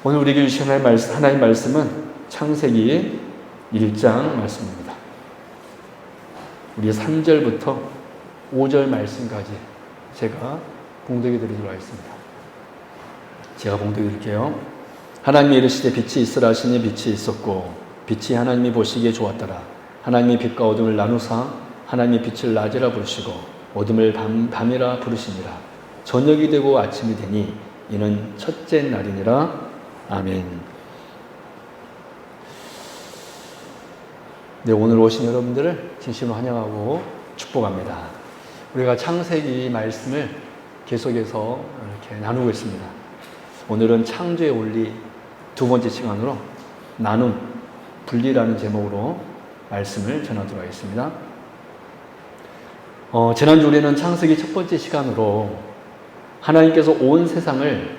오늘 우리에게 주신 하나님의 말씀은 창세기 1장 말씀입니다. 우리 3절부터 5절 말씀까지 제가 봉독해 드리도록 하겠습니다. 제가 봉독해 드릴게요. 하나님이 이르시되 빛이 있으라 하시니 빛이 있었고 빛이 하나님이 보시기에 좋았더라. 하나님이 빛과 어둠을 나누사 하나님이 빛을 낮이라 부르시고 어둠을 밤이라 부르시니라. 저녁이 되고 아침이 되니 이는 첫째 날이니라. 아멘. 네, 오늘 오신 여러분들을 진심으로 환영하고 축복합니다. 우리가 창세기 말씀을 계속해서 이렇게 나누고 있습니다. 오늘은 창조의 원리 두 번째 시간으로 나눔, 분리라는 제목으로 말씀을 전하도록 하겠습니다. 지난주 우리는 창세기 첫 번째 시간으로 하나님께서 온 세상을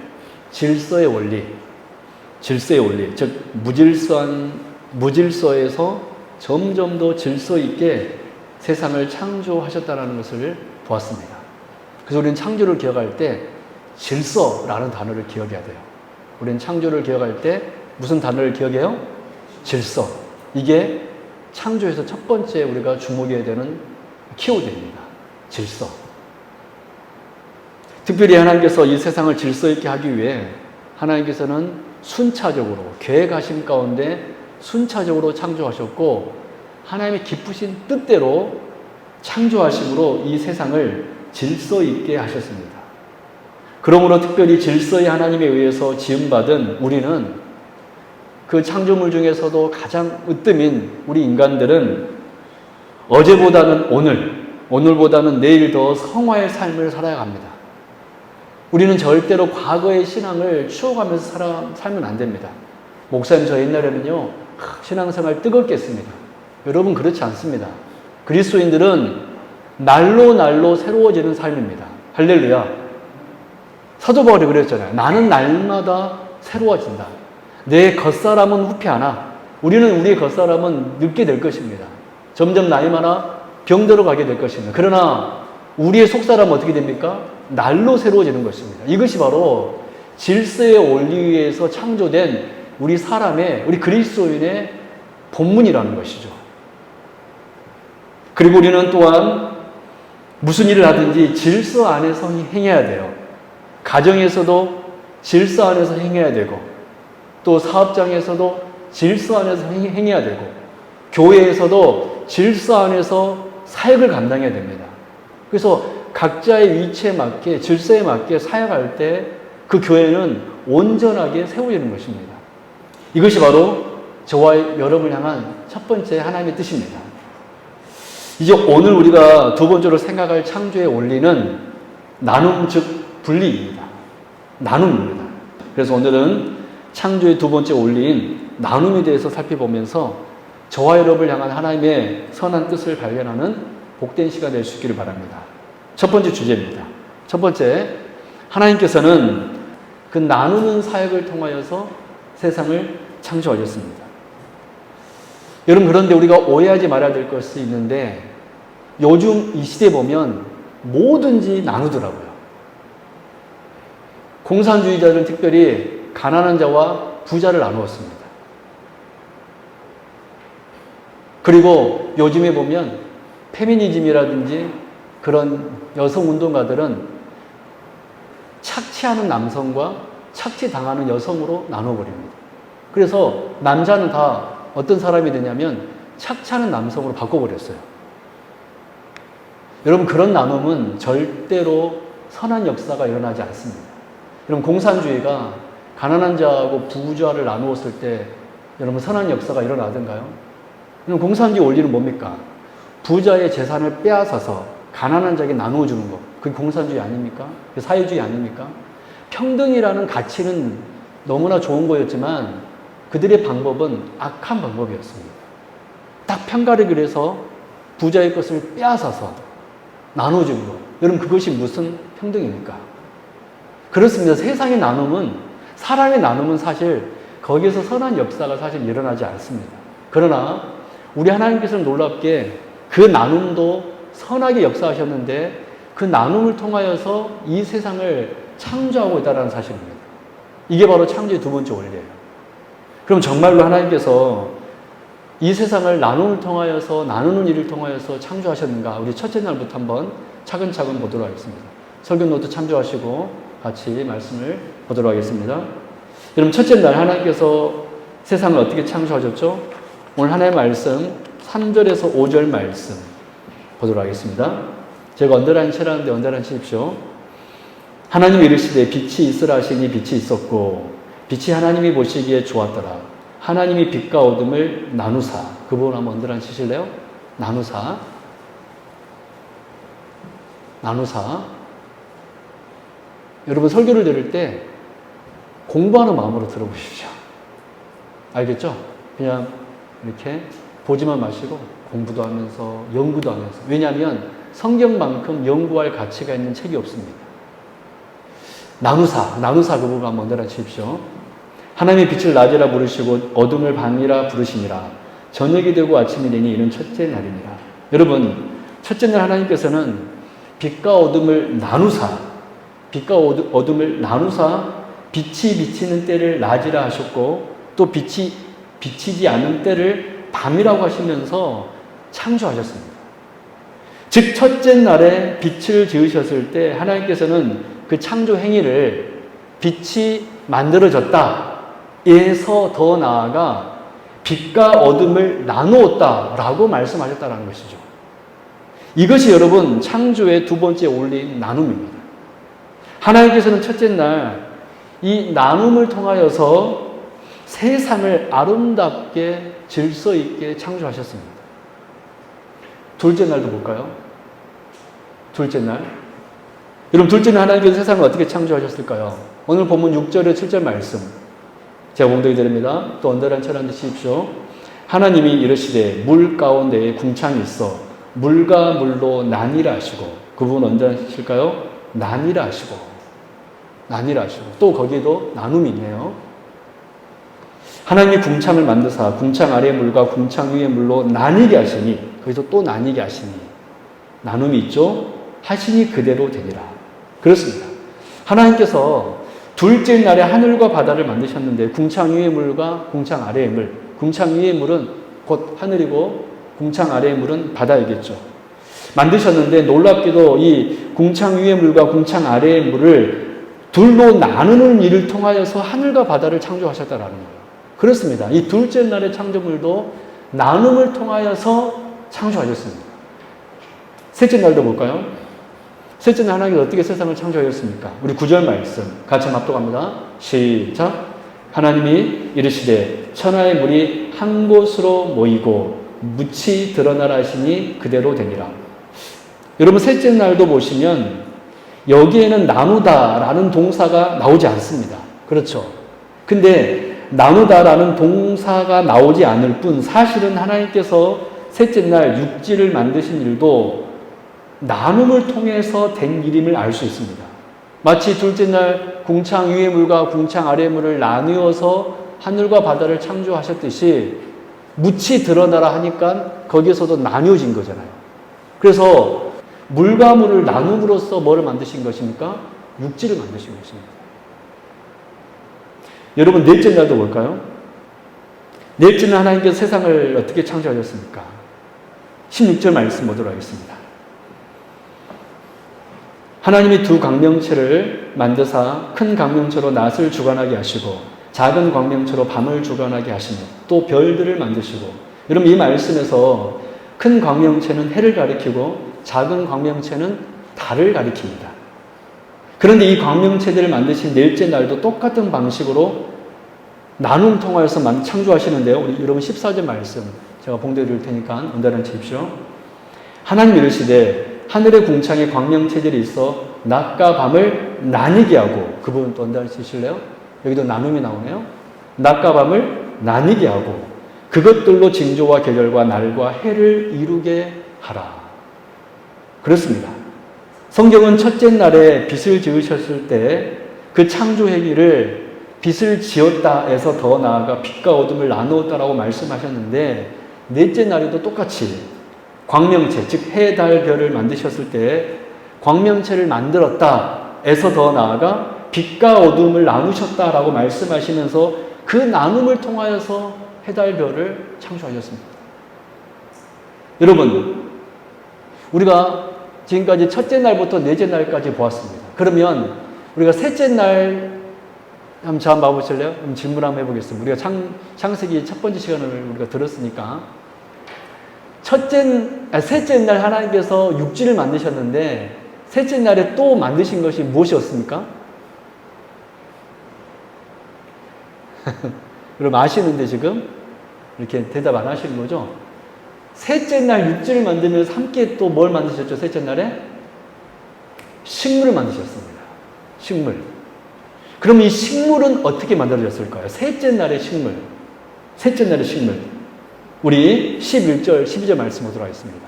질서의 원리, 즉 무질서에서 점점 더 질서 있게 세상을 창조하셨다는 것을 보았습니다. 그래서 우리는 창조를 기억할 때 질서라는 단어를 기억해야 돼요. 우리는 창조를 기억할 때 무슨 단어를 기억해요? 질서. 이게 창조에서 첫 번째 우리가 주목해야 되는 키워드입니다. 질서. 특별히 하나님께서 이 세상을 질서 있게 하기 위해 하나님께서는 순차적으로 계획하심 가운데 순차적으로 창조하셨고 하나님의 기쁘신 뜻대로 창조하심으로 이 세상을 질서 있게 하셨습니다. 그러므로 특별히 질서의 하나님에 의해서 지음받은 우리는 그 창조물 중에서도 가장 으뜸인 우리 인간들은 어제보다는 오늘보다는 내일 더 성화의 삶을 살아야 합니다. 우리는 절대로 과거의 신앙을 추억하면서 살면 안 됩니다. 목사님, 저 옛날에는요 신앙생활 뜨겁게 했습니다. 여러분 그렇지 않습니다. 그리스도인들은 날로 새로워지는 삶입니다. 할렐루야. 사도 바울이 그랬잖아요. 나는 날마다 새로워진다. 내 겉사람은 후패하나 우리는 우리의 겉사람은 늙게 될 것입니다. 점점 나이 많아 병들어 가게 될 것입니다. 그러나 우리의 속사람은 어떻게 됩니까? 날로 새로워지는 것입니다. 이것이 바로 질서의 원리에서 창조된 우리 그리스도인의 본문이라는 것이죠. 그리고 우리는 또한 무슨 일을 하든지 질서 안에서 행해야 돼요. 가정에서도 질서 안에서 행해야 되고, 또 사업장에서도 질서 안에서 행해야 되고, 교회에서도 질서 안에서 사역을 감당해야 됩니다. 그래서 각자의 위치에 맞게, 질서에 맞게 사역할 때 그 교회는 온전하게 세워지는 것입니다. 이것이 바로 저와 여러분을 향한 첫 번째 하나님의 뜻입니다. 이제 오늘 우리가 두 번째로 생각할 창조의 원리는 나눔, 즉 분리입니다. 나눔입니다. 그래서 오늘은 창조의 두 번째 원리인 나눔에 대해서 살펴보면서 저와 여러분을 향한 하나님의 선한 뜻을 발견하는 복된 시간 될 수 있기를 바랍니다. 첫 번째 주제입니다. 첫 번째, 하나님께서는 그 나누는 사역을 통하여서 세상을 창조하셨습니다. 여러분, 그런데 우리가 오해하지 말아야 될 것이 있는데 요즘 이 시대에 보면 뭐든지 나누더라고요. 공산주의자들은 특별히 가난한 자와 부자를 나누었습니다. 그리고 요즘에 보면 페미니즘이라든지 그런 여성운동가들은 착취하는 남성과 착취당하는 여성으로 나눠버립니다. 그래서 남자는 다 어떤 사람이 되냐면 착취하는 남성으로 바꿔버렸어요. 여러분, 그런 나눔은 절대로 선한 역사가 일어나지 않습니다. 여러분, 공산주의가 가난한 자하고 부자를 나누었을 때 여러분 선한 역사가 일어나던가요? 여러분, 공산주의 원리는 뭡니까? 부자의 재산을 빼앗아서 가난한 자에게 나누어주는 것. 그게 공산주의 아닙니까? 그게 사회주의 아닙니까? 평등이라는 가치는 너무나 좋은 거였지만 그들의 방법은 악한 방법이었습니다. 딱 편가르기를 해서 부자의 것을 빼앗아서 나눠주는 것. 여러분, 그것이 무슨 평등입니까? 그렇습니다. 세상의 나눔은, 사람의 나눔은 사실 거기에서 선한 역사가 사실 일어나지 않습니다. 그러나 우리 하나님께서는 놀랍게 그 나눔도 선하게 역사하셨는데 그 나눔을 통하여서 이 세상을 창조하고 있다는 사실입니다. 이게 바로 창조의 두 번째 원리예요. 그럼 정말로 하나님께서 이 세상을 나눔을 통하여서 나누는 일을 통하여서 창조하셨는가? 우리 첫째 날부터 한번 차근차근 보도록 하겠습니다. 설교 노트 참조하시고 같이 말씀을 보도록 하겠습니다. 여러분 첫째 날 하나님께서 세상을 어떻게 창조하셨죠? 오늘 하나님의 말씀 3절에서 5절 말씀 보도록 하겠습니다. 제가 언더라인 언더라인십시오. 하나님이 이르시되 빛이 있으라 하시니 빛이 있었고 빛이 하나님이 보시기에 좋았더라. 하나님이 빛과 어둠을 나누사. 그 부분 한번 언더라인 치실래요? 나누사. 여러분 설교를 들을 때 공부하는 마음으로 들어보십시오. 알겠죠? 그냥 이렇게 보지만 마시고 공부도 하면서 연구도 하면서. 왜냐하면 성경만큼 연구할 가치가 있는 책이 없습니다. 나누사 그 부분 한번 언더라인 치십시오. 하나님의 빛을 낮이라 부르시고 어둠을 밤이라 부르시니라. 저녁이 되고 아침이 되니 이는 첫째 날이니라. 여러분 첫째 날 하나님께서는 빛과 어둠을 나누사 빛이 비치는 때를 낮이라 하셨고 또 빛이 비치지 않는 때를 밤이라고 하시면서 창조하셨습니다. 즉 첫째 날에 빛을 지으셨을 때 하나님께서는 그 창조 행위를 빛이 만들어졌다 에서 더 나아가 빛과 어둠을 나누었다라고 말씀하셨다는 것이죠. 이것이 여러분 창조의 두 번째 원리인 나눔입니다. 하나님께서는 첫째 날 이 나눔을 통하여서 세상을 아름답게 질서 있게 창조하셨습니다. 둘째 날도 볼까요? 둘째 날. 여러분 둘째 날 하나님께서 세상을 어떻게 창조하셨을까요? 오늘 본문 6절에 7절 말씀 제가 봉독해 드립니다. 또 언더라인 쳐주십시오. 하나님이 이르시되 물 가운데에 궁창이 있어 물과 물로 나뉘라 하시고 그 부분 언더라인 칠까요? 나뉘라 하시고 또 거기에도 나눔이 있네요. 하나님이 궁창을 만드사 궁창 아래의 물과 궁창 위의 물로 나뉘게 하시니 거기서 또 나뉘게 하시니 나눔이 있죠. 하시니 그대로 되리라. 그렇습니다. 하나님께서 둘째 날에 하늘과 바다를 만드셨는데 궁창 위의 물과 궁창 아래의 물, 궁창 위의 물은 곧 하늘이고 궁창 아래의 물은 바다이겠죠. 만드셨는데 놀랍게도 이 궁창 위의 물과 궁창 아래의 물을 둘로 나누는 일을 통하여서 하늘과 바다를 창조하셨다라는 거예요. 그렇습니다. 이 둘째 날의 창조물도 나눔을 통하여서 창조하셨습니다. 셋째 날도 볼까요? 셋째 날 하나님이 어떻게 세상을 창조하셨습니까? 우리 9절 말씀 같이 합독합니다. 시작. 하나님이 이르시되 천하의 물이 한 곳으로 모이고 묻이 드러나라 하시니 그대로 되니라. 여러분 셋째 날도 보시면 여기에는 나누다라는 동사가 나오지 않습니다. 그렇죠? 근데 나누다라는 동사가 나오지 않을 뿐 사실은 하나님께서 셋째 날 육지를 만드신 일도 나눔을 통해서 된 일임을 알 수 있습니다. 마치 둘째 날 궁창 위의 물과 궁창 아래의 물을 나누어서 하늘과 바다를 창조하셨듯이 묻이 드러나라 하니까 거기에서도 나뉘어진 거잖아요. 그래서 물과 물을 나눔으로써 뭐를 만드신 것입니까? 육지를 만드신 것입니다. 여러분 넷째 날도 볼까요? 넷째 날 하나님께서 세상을 어떻게 창조하셨습니까? 16절 말씀 보도록 하겠습니다. 하나님이 두 광명체를 만드사 큰 광명체로 낮을 주관하게 하시고 작은 광명체로 밤을 주관하게 하시며 또 별들을 만드시고. 여러분 이 말씀에서 큰 광명체는 해를 가리키고 작은 광명체는 달을 가리킵니다. 그런데 이 광명체들을 만드신 넷째 날도 똑같은 방식으로 나눔 통하여서 창조하시는데요. 우리 여러분 14절 말씀 제가 봉독해 드릴 테니까 언더라인 치십시오. 하나님 이르시되 하늘의 궁창에 광명체들이 있어 낮과 밤을 나뉘게 하고. 그 부분 또 언더라인 치실래요? 여기도 나눔이 나오네요. 낮과 밤을 나뉘게 하고 그것들로 징조와 계절과 날과 해를 이루게 하라. 그렇습니다. 성경은 첫째 날에 빛을 지으셨을 때 그 창조 행위를 빛을 지었다에서 더 나아가 빛과 어둠을 나누었다라고 말씀하셨는데 넷째 날에도 똑같이 광명체, 즉 해, 달, 별을 만드셨을 때 광명체를 만들었다에서 더 나아가 빛과 어둠을 나누셨다라고 말씀하시면서 그 나눔을 통하여서 해달 별을 창조하셨습니다. 여러분, 우리가 지금까지 첫째 날부터 넷째 날까지 보았습니다. 그러면 우리가 셋째 날 한번 저 한번 봐보실래요? 그럼 질문 한번 해보겠습니다. 우리가 창세기 첫 번째 시간을 우리가 들었으니까 셋째 날 하나님께서 육지를 만드셨는데 셋째 날에 또 만드신 것이 무엇이었습니까? 여러분 아시는데 지금 이렇게 대답 안 하시는 거죠? 셋째 날 육지를 만들면서 함께 또 뭘 만드셨죠? 셋째 날에? 식물을 만드셨습니다. 식물. 그럼 이 식물은 어떻게 만들어졌을까요? 셋째 날의 식물. 셋째 날의 식물. 우리 11절, 12절 말씀 보도록 하겠습니다.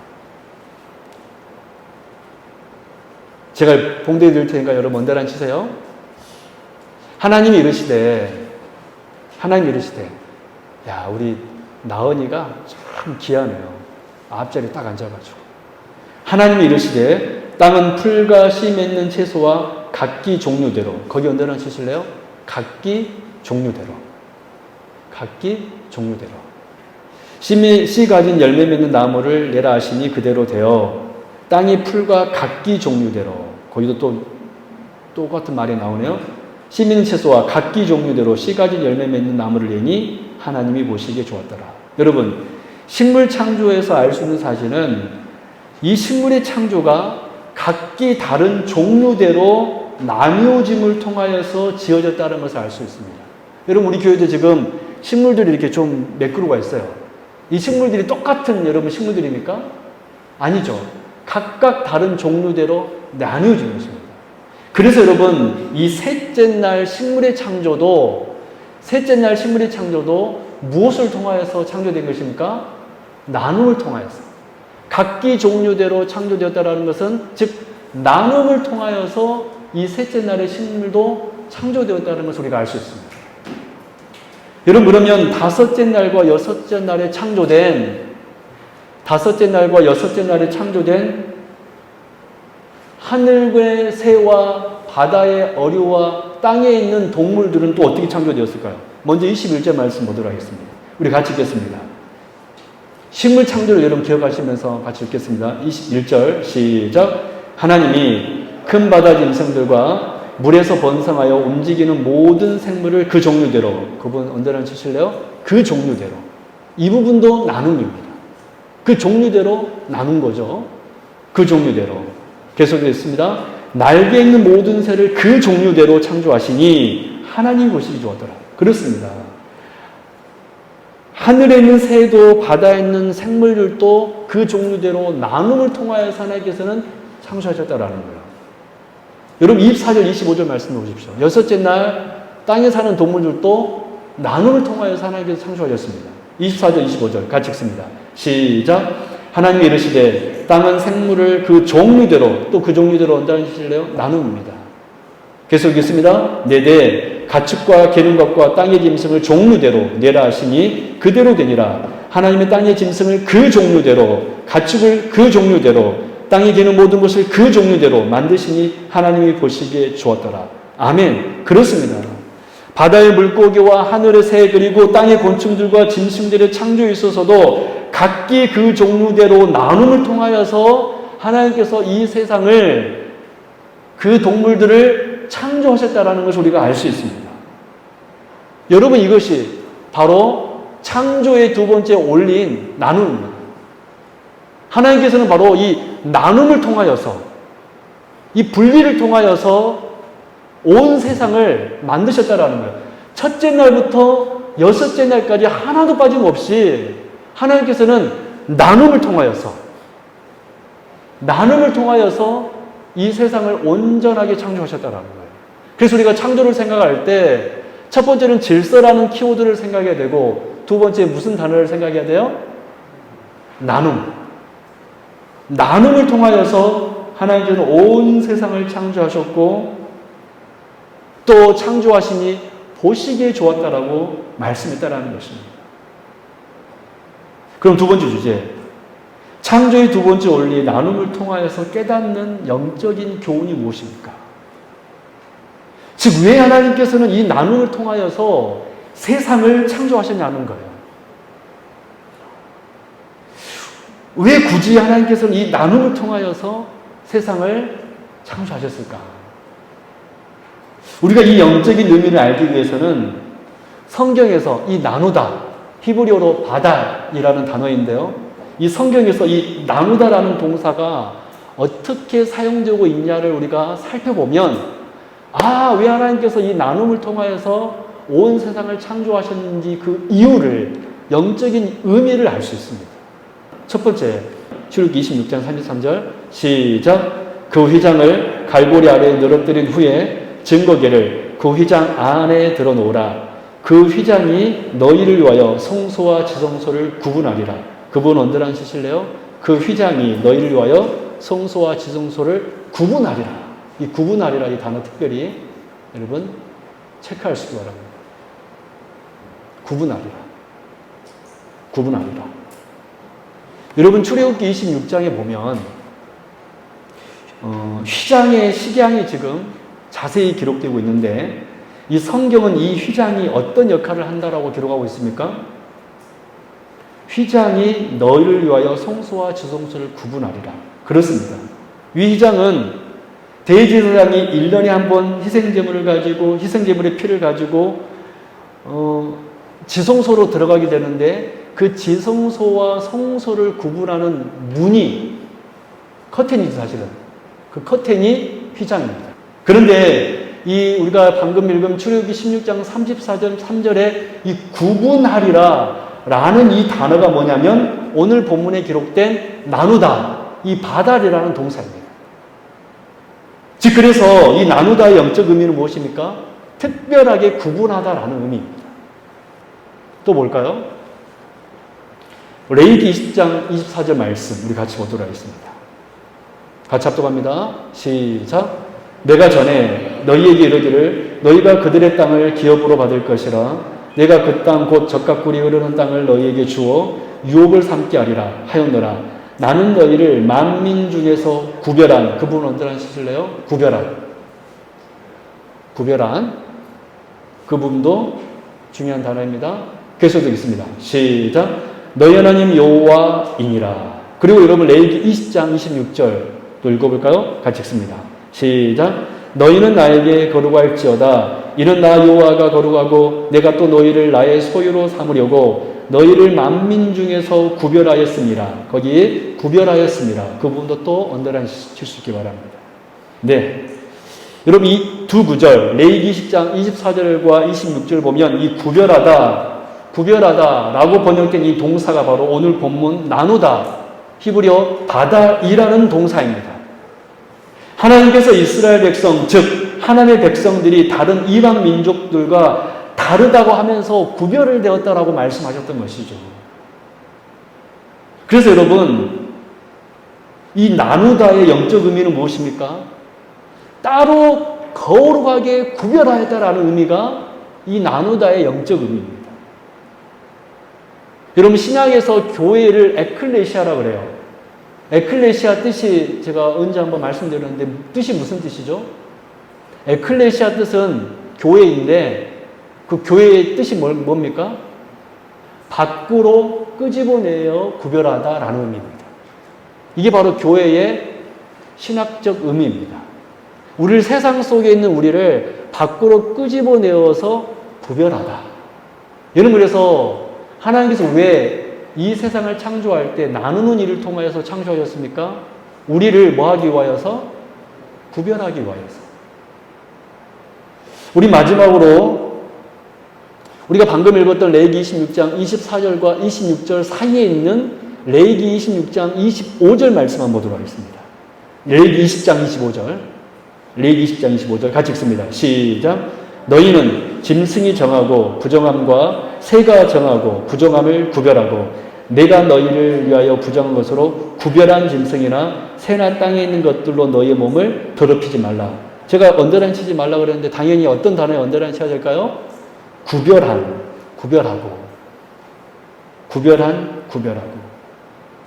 제가 봉독해 드릴 테니까 여러분 언제나 치세요. 하나님이 이르시되 야, 우리 나은이가 참 귀하네요. 앞자리 딱 앉아가지고. 하나님이 이르시되 땅은 풀과 씨 맺는 채소와 각기 종류대로. 거기 언제나 치실래요? 각기 종류대로. 각기 종류대로. 씨 가진 열매 맺는 나무를 내라 하시니 그대로 되어 땅이 풀과 각기 종류대로. 거기도 또 똑같은 말이 나오네요. 씨 맺는 채소와 각기 종류대로 씨 가진 열매 맺는 나무를 내니 하나님이 보시기에 좋았더라. 여러분, 식물 창조에서 알 수 있는 사실은 이 식물의 창조가 각기 다른 종류대로 나뉘어짐을 통하여서 지어졌다는 것을 알 수 있습니다. 여러분, 우리 교회도 지금 식물들이 이렇게 좀 몇 그루가 있어요. 이 식물들이 똑같은 여러분 식물들입니까? 아니죠. 각각 다른 종류대로 나뉘어진 것입니다. 그래서 여러분, 이 셋째 날 식물의 창조도 무엇을 통하여서 창조된 것입니까? 나눔을 통하여서. 각기 종류대로 창조되었다는 것은 즉 나눔을 통하여서 이 셋째 날의 식물도 창조되었다는 것을 우리가 알 수 있습니다. 여러분, 그러면 다섯째 날과 여섯째 날에 창조된 하늘의 새와 바다의 어류와 땅에 있는 동물들은 또 어떻게 창조되었을까요? 먼저 21절 말씀 보도록 하겠습니다. 우리 같이 읽겠습니다. 식물 창조를 여러분 기억하시면서 같이 읽겠습니다. 21절 시작. 하나님이 큰 바다 짐승들과 물에서 번성하여 움직이는 모든 생물을 그 종류대로. 그분 언제나 치실래요? 그 종류대로. 이 부분도 나눔입니다. 그 종류대로 나눈 거죠. 그 종류대로. 계속되겠습니다. 날개 있는 모든 새를 그 종류대로 창조하시니 하나님 보시기 좋았더라. 그렇습니다. 하늘에 있는 새도 바다에 있는 생물들도 그 종류대로 나눔을 통하여서 하나님께서는 창조하셨다라는 거예요. 여러분 24절 25절 말씀 보십시오. 여섯째 날 땅에 사는 동물들도 나눔을 통하여서 하나님께서 창조하셨습니다. 24절 25절 같이 읽습니다. 시작. 하나님이 이르시되 땅은 생물을 그 종류대로 또 그 종류대로 언제하실래요? 나눔입니다. 계속 읽겠습니다. 내대 가축과 기는 것과 땅의 짐승을 종류대로 내라 하시니 그대로 되니라. 하나님의 땅의 짐승을 그 종류대로 가축을 그 종류대로 땅에 기는 모든 것을 그 종류대로 만드시니 하나님이 보시기에 좋았더라. 아멘. 그렇습니다. 바다의 물고기와 하늘의 새 그리고 땅의 곤충들과 짐승들의 창조에 있어서도 각기 그 종류대로 나눔을 통하여서 하나님께서 이 세상을 그 동물들을 창조하셨다라는 것을 우리가 알 수 있습니다. 여러분 이것이 바로 창조의 두 번째 올린 나눔입니다. 하나님께서는 바로 이 나눔을 통하여서 이 분리를 통하여서 온 세상을 만드셨다라는 거예요. 첫째 날부터 여섯째 날까지 하나도 빠짐없이 하나님께서는 나눔을 통하여서 이 세상을 온전하게 창조하셨다라는 거예요. 그래서 우리가 창조를 생각할 때 첫 번째는 질서라는 키워드를 생각해야 되고 두 번째 무슨 단어를 생각해야 돼요? 나눔을 통하여서 하나님께서는 온 세상을 창조하셨고 또 창조하시니 보시기에 좋았다라고 말씀했다라는 것입니다. 그럼 두 번째 주제, 창조의 두 번째 원리 나눔을 통하여서 깨닫는 영적인 교훈이 무엇입니까? 즉, 왜 하나님께서는 이 나눔을 통하여서 세상을 창조하셨냐는 거예요. 왜 굳이 하나님께서는 이 나눔을 통하여서 세상을 창조하셨을까? 우리가 이 영적인 의미를 알기 위해서는 성경에서 이 나누다, 히브리어로 바달이라는 단어인데요. 이 성경에서 이 나누다라는 동사가 어떻게 사용되고 있냐를 우리가 살펴보면, 왜 하나님께서 이 나눔을 통하여서 온 세상을 창조하셨는지 그 이유를, 영적인 의미를 알 수 있습니다. 첫 번째, 출애굽기 26장 33절 시작. 그 휘장을 갈고리 아래에 늘어뜨린 후에 증거궤를 그 휘장 안에 들어놓으라. 그 휘장이 너희를 위하여 성소와 지성소를 구분하리라. 그분 언제란 뜻이실래요? 그 휘장이 너희를 위하여 성소와 지성소를 구분하리라. 이 구분하리라 이 단어 특별히 여러분 체크하시기 바랍니다. 구분하리라. 구분하리라. 여러분 출애굽기 26장에 보면 휘장의 식양이 지금 자세히 기록되고 있는데, 이 성경은 이 휘장이 어떤 역할을 한다라고 기록하고 있습니까? 휘장이 너희를 위하여 성소와 지성소를 구분하리라. 그렇습니다. 이 휘장은 대제사장이 1년에 한 번 희생제물을 가지고, 희생제물의 피를 가지고 지성소로 들어가게 되는데, 그 지성소와 성소를 구분하는 문이 커튼이죠, 사실은. 그 커튼이 휘장입니다. 그런데 우리가 방금 읽은 출애굽기 16장 34절 3절에 이 구분하리라 라는 이 단어가 뭐냐면 오늘 본문에 기록된 나누다, 이 바달이라는 동사입니다. 즉, 그래서 이 나누다의 영적 의미는 무엇입니까? 특별하게 구분하다라는 의미입니다. 또 뭘까요? 레위기 20장 24절 말씀 우리 같이 보도록 하겠습니다. 같이 합독합니다. 시작. 내가 전에 너희에게 이르기를 너희가 그들의 땅을 기업으로 받을 것이라. 내가 그 땅 곧 젖과 꿀이 흐르는 땅을 너희에게 주어 유업을 삼게 하리라 하였노라. 나는 너희를 만민 중에서 구별한, 그분 언제란 뜻일래요? 구별한 그 부분도 중요한 단어입니다. 계속되고 있습니다. 시작. 너희 하나님 여호와이니라. 그리고 여러분 레위기 20장 26절 또 읽어볼까요? 같이 읽습니다. 시작. 너희는 나에게 거룩할지어다. 이는 나 여호와가 거룩하고 내가 또 너희를 나의 소유로 삼으려고 너희를 만민 중에서 구별하였습니다. 거기 구별하였습니다. 그 부분도 또 언더라인 칠 수 있기 바랍니다. 네, 여러분 이 두 구절 레위기 10장 24절과 26절 보면 이 구별하다라고 번역된 이 동사가 바로 오늘 본문 나누다, 히브리어 바달이라는 동사입니다. 하나님께서 이스라엘 백성, 즉 하나님의 백성들이 다른 이방 민족들과 다르다고 하면서 구별을 되었다라고 말씀하셨던 것이죠. 그래서 여러분 이 나누다의 영적 의미는 무엇입니까? 따로 거룩하게 구별하였다라는 의미가 이 나누다의 영적 의미입니다. 여러분 신약에서 교회를 에클레시아라고 그래요. 에클레시아 뜻이 제가 언제 한번 말씀드렸는데 뜻이 무슨 뜻이죠? 에클레시아 뜻은 교회인데 그 교회의 뜻이 뭡니까? 밖으로 끄집어내어 구별하다라는 의미입니다. 이게 바로 교회의 신학적 의미입니다. 우리를 세상 속에 있는 우리를 밖으로 끄집어내어서 구별하다. 여러분 그래서 하나님께서 왜 이 세상을 창조할 때 나누는 일을 통하여서 창조하셨습니까? 우리를 뭐하기 위하여서? 구별하기 위하여서. 우리 마지막으로 우리가 방금 읽었던 레위기 26장 24절과 26절 사이에 있는 레위기 26장 25절 말씀 한번 보도록 하겠습니다. 레위기 20장 25절. 레위기 20장 25절 같이 읽습니다. 시작. 너희는 짐승이 정하고 부정함과 새가 정하고 부정함을 구별하고 내가 너희를 위하여 부정한 것으로 구별한 짐승이나 새나 땅에 있는 것들로 너희의 몸을 더럽히지 말라. 제가 언더라인 치지 말라 그랬는데 당연히 어떤 단어에 언더라인 쳐야 될까요? 구별하고.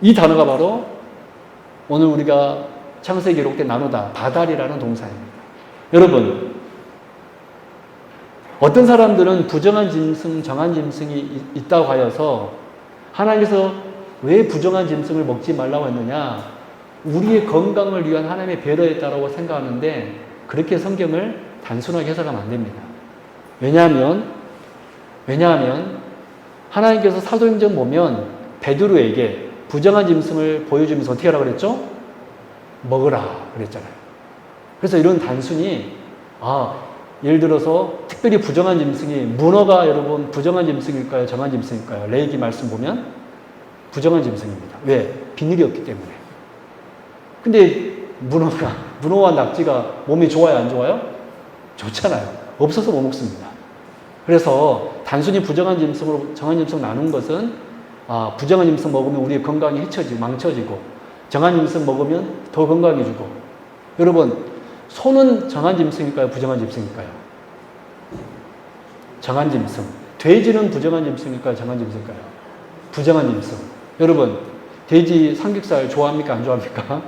이 단어가 바로 오늘 우리가 창세기에 기록된 나누다, 바달이라는 동사입니다. 여러분, 어떤 사람들은 부정한 짐승, 정한 짐승이 있다고 하여서 하나님께서 왜 부정한 짐승을 먹지 말라고 했느냐? 우리의 건강을 위한 하나님의 배려였다라고 생각하는데 그렇게 성경을 단순하게 해석하면 안 됩니다. 왜냐하면 하나님께서 사도행전 보면 베드로에게 부정한 짐승을 보여주면서 어떻게 하라고 그랬죠? 먹으라 그랬잖아요. 그래서 이런 단순히 예를 들어서 특별히 부정한 짐승이 문어가 여러분 부정한 짐승일까요? 정한 짐승일까요? 레위기 말씀 보면 부정한 짐승입니다. 왜? 비늘이 없기 때문에. 근데 문어와 낙지가 몸이 좋아요? 안 좋아요? 좋잖아요. 없어서 못 먹습니다. 그래서 단순히 부정한 짐승으로 정한 짐승 나눈 것은 부정한 짐승 먹으면 우리의 건강이 망쳐지고 정한 짐승 먹으면 더 건강해지고. 여러분 소는 정한 짐승일까요? 부정한 짐승일까요? 정한 짐승. 돼지는 부정한 짐승일까요? 정한 짐승일까요? 부정한 짐승. 여러분 돼지 삼겹살 좋아합니까? 안 좋아합니까?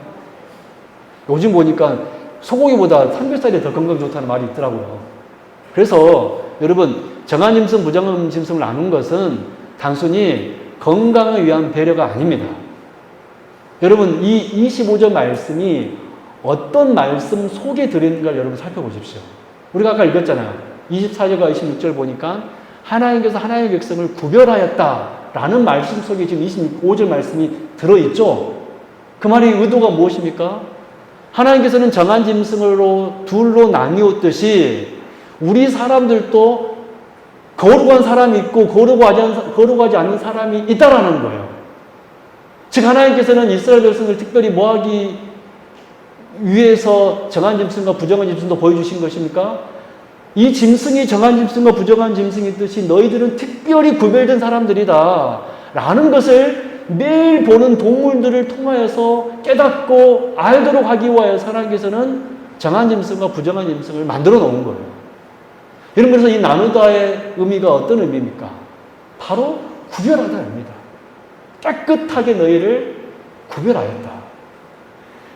요즘 보니까 소고기보다 삼겹살이 더 건강 좋다는 말이 있더라고요. 그래서 여러분 정한 짐승, 부정한 짐승을 나눈 것은 단순히 건강을 위한 배려가 아닙니다. 여러분 이 25절 말씀이 어떤 말씀 속에 들어있는가를 여러분 살펴보십시오. 우리가 아까 읽었잖아요. 24절과 26절 보니까 하나님께서 하나님의 백성을 구별하였다라는 말씀 속에 지금 25절 말씀이 들어있죠. 그 말의 의도가 무엇입니까? 하나님께서는 정한 짐승으로 둘로 나뉘었듯이 우리 사람들도 거룩한 사람이 있고 거룩하지 않은 사람이 있다라는 거예요. 즉 하나님께서는 이스라엘 백성을 특별히 뭐하기 위해서 정한 짐승과 부정한 짐승도 보여주신 것입니까? 이 짐승이 정한 짐승과 부정한 짐승이 있듯이 너희들은 특별히 구별된 사람들이다 라는 것을 매일 보는 동물들을 통하여서 깨닫고 알도록 하기 위하여서 하나님께서는 정한 짐승과 부정한 짐승을 만들어 놓은 거예요. 여러분 그래서 이 나누다의 의미가 어떤 의미입니까? 바로 구별하다입니다. 깨끗하게 너희를 구별하였다.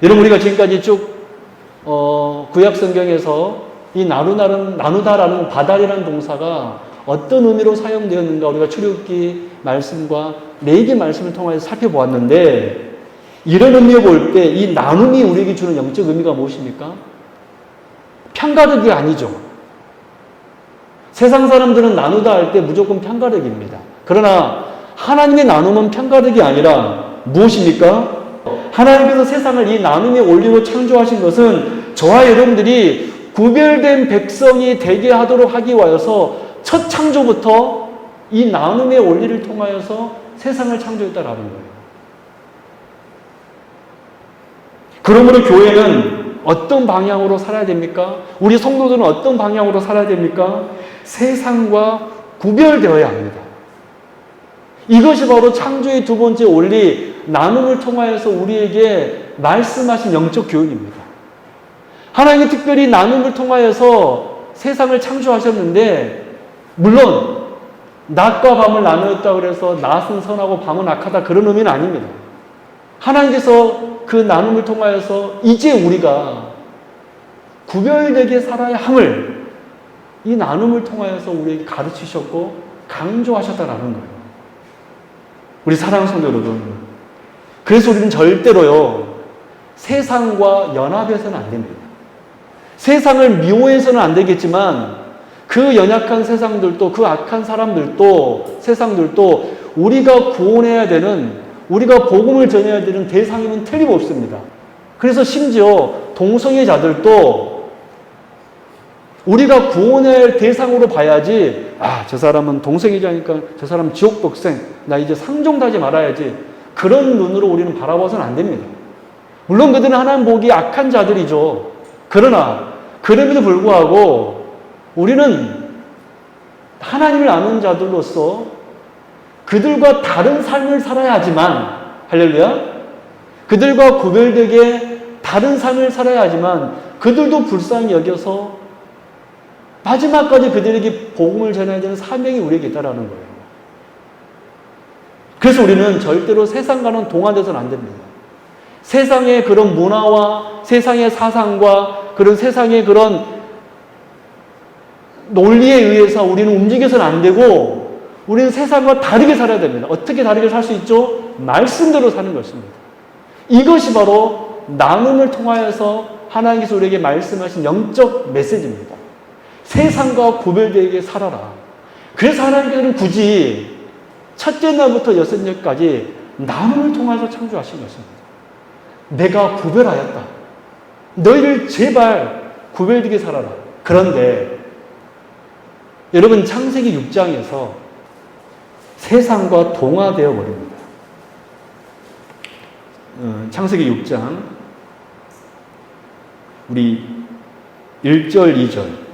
여러분 우리가 지금까지 쭉 구약 성경에서 이 나누다라는 바달이라는 동사가 어떤 의미로 사용되었는가 우리가 출애굽기 말씀과 레위기 말씀을 통해서 살펴보았는데 이런 의미를 볼 때 이 나눔이 우리에게 주는 영적 의미가 무엇입니까? 편가르기 아니죠. 세상 사람들은 나누다 할 때 무조건 편가르기입니다. 그러나 하나님의 나눔은 편가르기 아니라 무엇입니까? 하나님께서 세상을 이 나눔의 원리로 창조하신 것은 저와 여러분들이 구별된 백성이 되게 하도록 하기 위하여서 첫 창조부터 이 나눔의 원리를 통하여서 세상을 창조했다라는 거예요. 그러므로 교회는 어떤 방향으로 살아야 됩니까? 우리 성도들은 어떤 방향으로 살아야 됩니까? 세상과 구별되어야 합니다. 이것이 바로 창조의 두 번째 원리, 나눔을 통하여서 우리에게 말씀하신 영적 교육입니다. 하나님이 특별히 나눔을 통하여서 세상을 창조하셨는데 물론 낮과 밤을 나누었다고 해서 낮은 선하고 밤은 악하다 그런 의미는 아닙니다. 하나님께서 그 나눔을 통하여서 이제 우리가 구별되게 살아야 함을 이 나눔을 통하여서 우리에게 가르치셨고 강조하셨다라는 거예요. 우리 사랑하는 성도 여러분, 그래서 우리는 절대로요 세상과 연합해서는 안 됩니다. 세상을 미워해서는 안 되겠지만 그 연약한 세상들도 그 악한 사람들도 세상들도 우리가 구원해야 되는 우리가 복음을 전해야 되는 대상임은 틀림없습니다. 그래서 심지어 동성애자들도 우리가 구원해야 할 대상으로 봐야지 저 사람은 동성애자니까 저 사람 지옥 복생 나 이제 상종하지 말아야지 그런 눈으로 우리는 바라봐서는 안 됩니다. 물론 그들은 하나님 보기 악한 자들이죠. 그러나 그럼에도 불구하고 우리는 하나님을 아는 자들로서 그들과 다른 삶을 살아야 하지만 할렐루야 그들과 구별되게 다른 삶을 살아야 하지만 그들도 불쌍히 여겨서 마지막까지 그들에게 복음을 전해야 되는 사명이 우리에게 있다라는 거예요. 그래서 우리는 절대로 세상과는 동화돼서는 안 됩니다. 세상의 그런 문화와 세상의 사상과 그런 세상의 그런 논리에 의해서 우리는 움직여서는 안 되고 우리는 세상과 다르게 살아야 됩니다. 어떻게 다르게 살 수 있죠? 말씀대로 사는 것입니다. 이것이 바로 나눔을 통하여서 하나님께서 우리에게 말씀하신 영적 메시지입니다. 세상과 구별되게 살아라. 그래서 하나님께서는 굳이 첫째 날부터 여섯 날까지 나눔을 통해서 창조하신 것입니다. 내가 구별하였다. 너희를 제발 구별되게 살아라. 그런데 여러분 창세기 6장에서 세상과 동화되어 버립니다. 창세기 6장 우리 1절 2절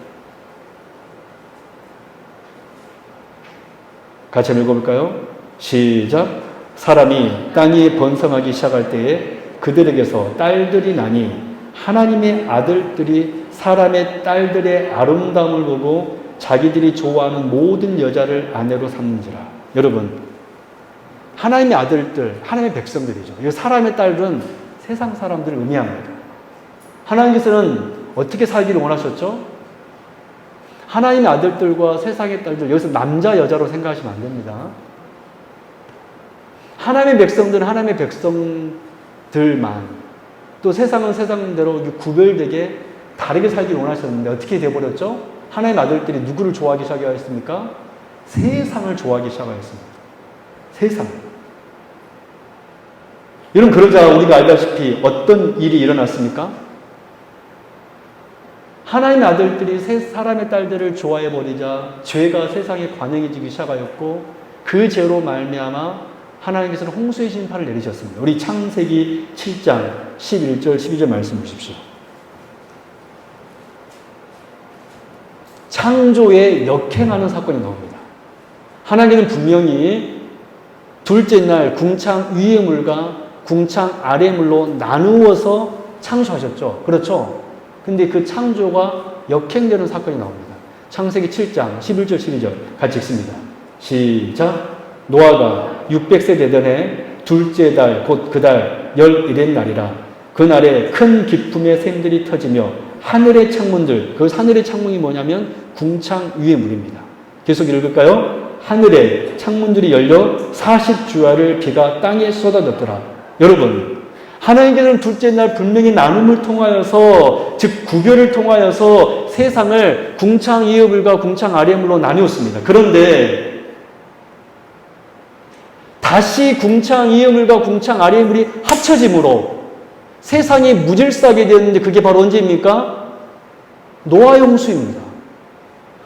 같이 한번 읽어볼까요? 시작. 사람이 땅 위에 번성하기 시작할 때에 그들에게서 딸들이 나니 하나님의 아들들이 사람의 딸들의 아름다움을 보고 자기들이 좋아하는 모든 여자를 아내로 삼는지라. 여러분, 하나님의 아들들, 하나님의 백성들이죠. 이 사람의 딸들은 세상 사람들을 의미합니다. 하나님께서는 어떻게 살기를 원하셨죠? 하나님의 아들들과 세상의 딸들, 여기서 남자, 여자로 생각하시면 안 됩니다. 하나님의 백성들은 하나님의 백성들만, 또 세상은 세상대로 구별되게 다르게 살기를 원하셨는데 어떻게 되어버렸죠? 하나님의 아들들이 누구를 좋아하기 시작하였습니까? 세상을 좋아하기 시작하였습니다. 세상. 여러분, 그러자 우리가 알다시피 어떤 일이 일어났습니까? 하나님의 아들들이 사람의 딸들을 좋아해버리자 죄가 세상에 관영해지기 시작하였고 그 죄로 말미암아 하나님께서는 홍수의 심판을 내리셨습니다. 우리 창세기 7장 11절 12절 말씀 보십시오. 창조에 역행하는 사건이 나옵니다. 하나님은 분명히 둘째 날 궁창 위의 물과 궁창 아래 물로 나누어서 창조하셨죠. 그렇죠? 근데 그 창조가 역행되는 사건이 나옵니다. 창세기 7장 11절 12절 같이 읽습니다. 시작. 노아가 600세 되던 해 둘째 달 곧 그 달 11의 날이라. 그날에 큰 기품의 샘들이 터지며 하늘의 창문들, 그 하늘의 창문이 뭐냐면 궁창 위의 물입니다. 계속 읽을까요? 하늘의 창문들이 열려 40주야를 비가 땅에 쏟아졌더라. 여러분, 하나님께서는 둘째 날 분명히 나눔을 통하여서, 즉 구별을 통하여서 세상을 궁창 위의 물과 궁창 아래의 물로 나누었습니다. 그런데 다시 궁창 위의 물과 궁창 아래의 물이 합쳐짐으로 세상이 무질서하게 되었는데 그게 바로 언제입니까? 노아 홍수입니다.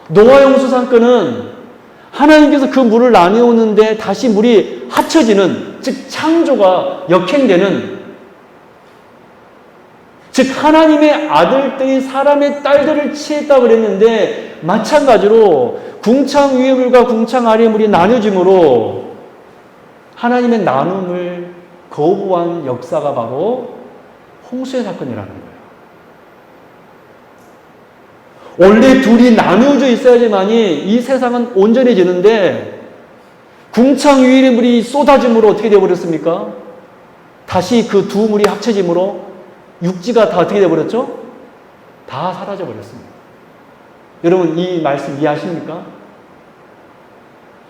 노아 홍수 사건은 하나님께서 그 물을 나누었는데 다시 물이 합쳐지는, 즉 창조가 역행되는, 즉 하나님의 아들들이 사람의 딸들을 취했다고 그랬는데 마찬가지로 궁창 위의 물과 궁창 아래의 물이 나뉘어짐으로 하나님의 나눔을 거부한 역사가 바로 홍수의 사건이라는 거예요. 원래 둘이 나누어져 있어야지만이 이 세상은 온전해지는데 궁창 위의 물이 쏟아짐으로 어떻게 되어버렸습니까? 다시 그 두 물이 합쳐짐으로 육지가 다 어떻게 되어버렸죠? 다 사라져버렸습니다. 여러분, 이 말씀 이해하십니까?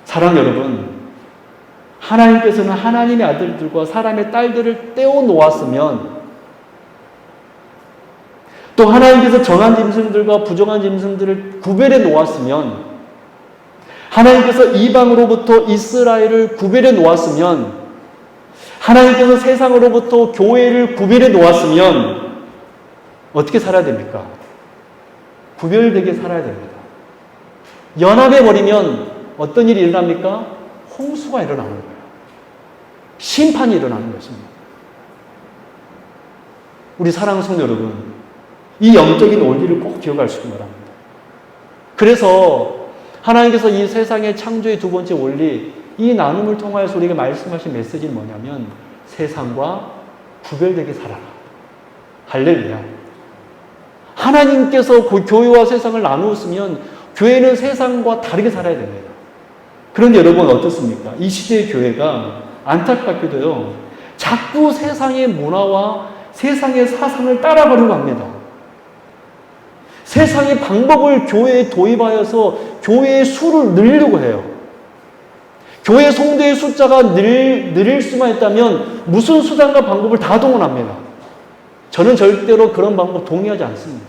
사랑하는 여러분, 하나님께서는 하나님의 아들들과 사람의 딸들을 떼어놓았으면, 또 하나님께서 정한 짐승들과 부정한 짐승들을 구별해 놓았으면, 하나님께서 이방으로부터 이스라엘을 구별해 놓았으면, 하나님께서 세상으로부터 교회를 구별해 놓았으면 어떻게 살아야 됩니까? 구별되게 살아야 됩니다. 연합해 버리면 어떤 일이 일어납니까? 홍수가 일어나는 거예요. 심판이 일어나는 것입니다. 우리 사랑하는 성도 여러분, 이 영적인 원리를 꼭 기억하시기 바랍니다. 그래서 하나님께서 이 세상의 창조의 두 번째 원리, 이 나눔을 통하여서 우리에게 말씀하신 메시지는 뭐냐면 세상과 구별되게 살아라. 할렐루야. 하나님께서 교회와 세상을 나누었으면 교회는 세상과 다르게 살아야 됩니다. 그런데 여러분 어떻습니까? 이 시대의 교회가 안타깝게도요, 자꾸 세상의 문화와 세상의 사상을 따라가려고 합니다. 세상의 방법을 교회에 도입하여서 교회의 수를 늘리려고 해요. 교회 성도의 숫자가 늘릴 수만 있다면 무슨 수단과 방법을 다 동원합니다. 저는 절대로 그런 방법 동의하지 않습니다.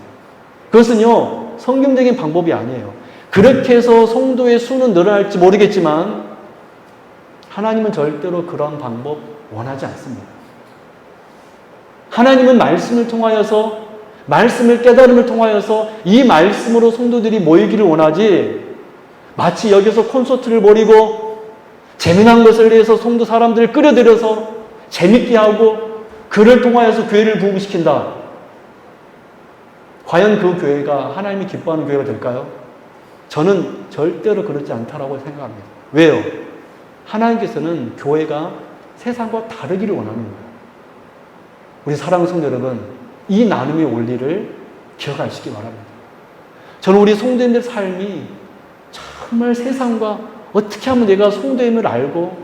그것은요, 성경적인 방법이 아니에요. 그렇게 해서 성도의 수는 늘어날지 모르겠지만 하나님은 절대로 그런 방법 원하지 않습니다. 하나님은 말씀을 통하여서, 말씀을 깨달음을 통하여서 이 말씀으로 성도들이 모이기를 원하지, 마치 여기서 콘서트를 벌이고 재미난 것을 위해서 성도 사람들을 끌어들여서 재밌게 하고 그를 통하여서 교회를 부흥시킨다. 과연 그 교회가 하나님이 기뻐하는 교회가 될까요? 저는 절대로 그렇지 않다라고 생각합니다. 왜요? 하나님께서는 교회가 세상과 다르기를 원하는 거예요. 우리 사랑하는 성도 여러분, 이 나눔의 원리를 기억하시기 바랍니다. 저는 우리 성도님들 삶이 정말 세상과 어떻게 하면 내가 성도임을 알고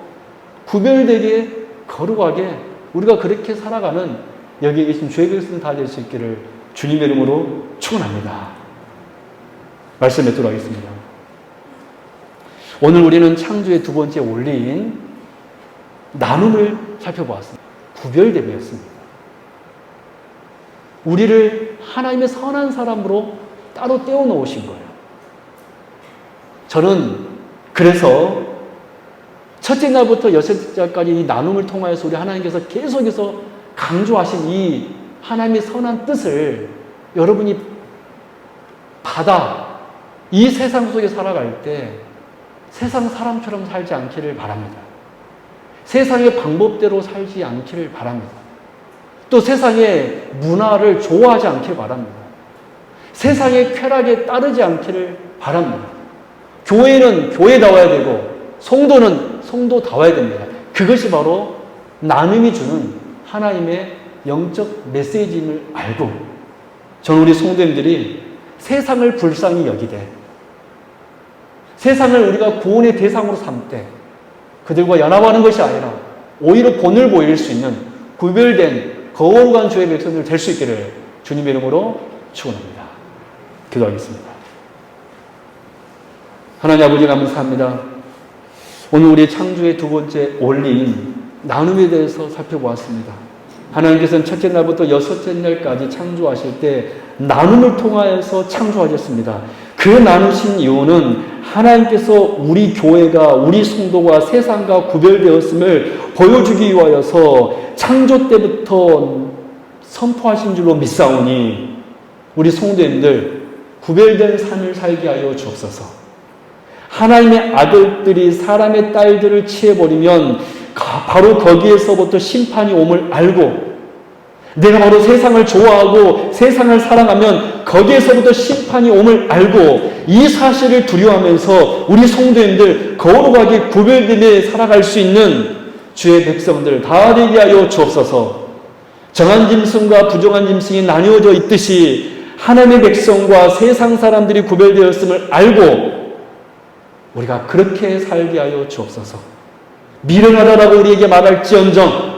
구별되게 거룩하게 우리가 그렇게 살아가는 여기에 계신 주의 백성 다 될 수 있기를 주님의 이름으로 축원합니다. 말씀 맺도록 하겠습니다. 오늘 우리는 창조의 두 번째 원리인 나눔을 살펴보았습니다. 구별됨이었습니다. 우리를 하나님의 선한 사람으로 따로 떼어 놓으신 거예요. 저는 그래서 첫째 날부터 여섯째 날까지 이 나눔을 통하여서 우리 하나님께서 계속해서 강조하신 이 하나님의 선한 뜻을 여러분이 받아 이 세상 속에 살아갈 때 세상 사람처럼 살지 않기를 바랍니다. 세상의 방법대로 살지 않기를 바랍니다. 또 세상의 문화를 좋아하지 않기를 바랍니다. 세상의 쾌락에 따르지 않기를 바랍니다. 교회는 교회다워야 되고 성도는 성도다워야 됩니다. 그것이 바로 나눔이 주는 하나님의 영적 메시지임을 알고 저는 우리 성도님들이 세상을 불쌍히 여기되 세상을 우리가 구원의 대상으로 삼되 그들과 연합하는 것이 아니라 오히려 본을 보일 수 있는 구별된 거룩한 주의 백성들 될 수 있기를 주님의 이름으로 축원합니다. 기도하겠습니다. 하나님 아버지 감사합니다. 오늘 우리 창조의 두 번째 원리인 나눔에 대해서 살펴보았습니다. 하나님께서는 첫째 날부터 여섯째 날까지 창조하실 때 나눔을 통하여서 창조하셨습니다. 그 나누신 이유는 하나님께서 우리 교회가 우리 성도가 세상과 구별되었음을 보여주기 위하여서 창조 때부터 선포하신 줄로 믿사오니 우리 성도님들 구별된 삶을 살게 하여 주옵소서. 하나님의 아들들이 사람의 딸들을 취해버리면 바로 거기에서부터 심판이 옴을 알고 내가 바로 세상을 좋아하고 세상을 사랑하면 거기에서부터 심판이 옴을 알고 이 사실을 두려워하면서 우리 성도님들 거룩하게 구별되며 살아갈 수 있는 주의 백성들 다 되게 하여 주옵소서. 정한 짐승과 부정한 짐승이 나뉘어져 있듯이 하나님의 백성과 세상 사람들이 구별되었음을 알고 우리가 그렇게 살게 하여 주옵소서. 미련하다라고 우리에게 말할지언정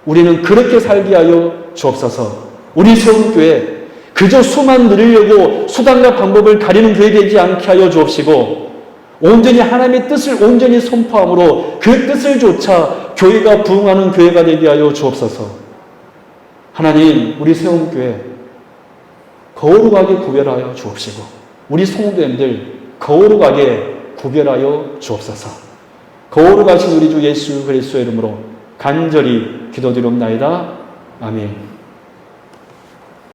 우리는 그렇게 살게 하여 주옵소서. 우리 세움교회 그저 수만 누리려고 수단과 방법을 가리는 교회 되지 않게 하여 주옵시고 온전히 하나님의 뜻을 온전히 선포함으로 그 뜻을 조차 교회가 부흥하는 교회가 되게 하여 주옵소서. 하나님 우리 세움교회 거룩하게 구별하여 주옵시고 우리 성도님들 거룩하게 구별하여 주옵소서. 거룩하신 우리 주 예수 그리스도의 이름으로 간절히 기도드리옵나이다. 아멘.